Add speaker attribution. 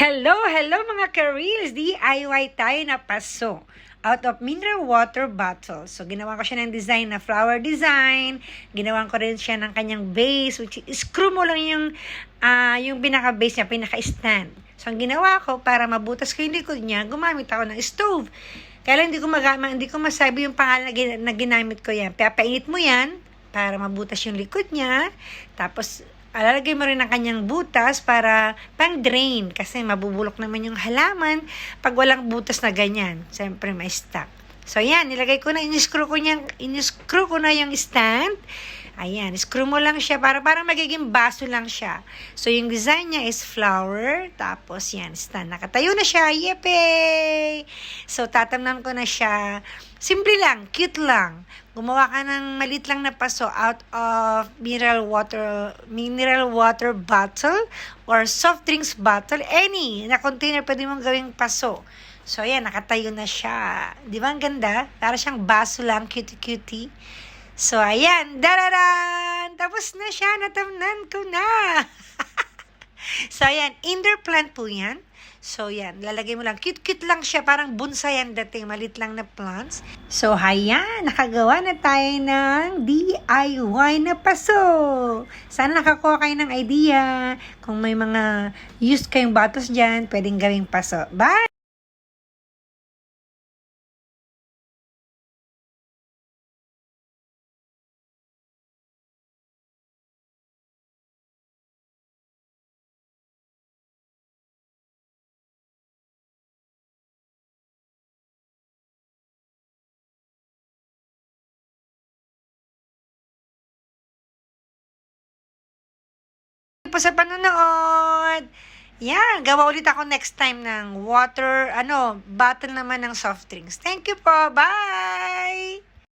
Speaker 1: Hello mga ka-reels! DIY tayo na paso out of mineral water bottle. So, ginawa ko siya ng design na flower design. Ginawa ko rin siya ng kanyang base, which is screw mo lang yung pinaka-base niya, pinaka-stand. So, ang ginawa ko, para mabutas ko yung likod niya, gumamit ako ng stove. Kaya lang hindi ko masabi yung pangalan na ginamit ko yan. Papainit mo yan para mabutas yung likod niya. Tapos, alalagay mo rin ang kanyang butas para pang-drain kasi mabubulok naman yung halaman pag walang butas na ganyan. Siyempre may stuck. So yan, nilagay ko na, in-screw ko na yung stand. Ayan, screw mo lang siya para parang magiging baso lang siya. So yung design niya is flower, tapos yan, stand. Nakatayo na siya, yepe! So tatamnan ko na siya. Simple lang, cute lang. Gumawa ka ng maliit lang na paso out of mineral water bottle or soft drinks bottle, any na container pwede mong gawing paso. So ayan, nakatayo na siya. Di ba ang ganda? Para siyang baso lang, cutie-cutie. So, ayan. Dararan! Tapos na siya. Natamnan ko na. So, ayan. Indoor plant po yan. So, yan. Lalagay mo lang. Cute-cute lang siya. Parang bonsai yan dating. Malit lang na plants. So, ayan. Nakagawa na tayo ng DIY na paso. Sana nakakuha kayo ng idea. Kung may mga used kayong bottles dyan, pwedeng gawing paso. Bye! Po sa panonood. Yan, gawa ulit ako next time ng bottle naman ng soft drinks. Thank you po. Bye!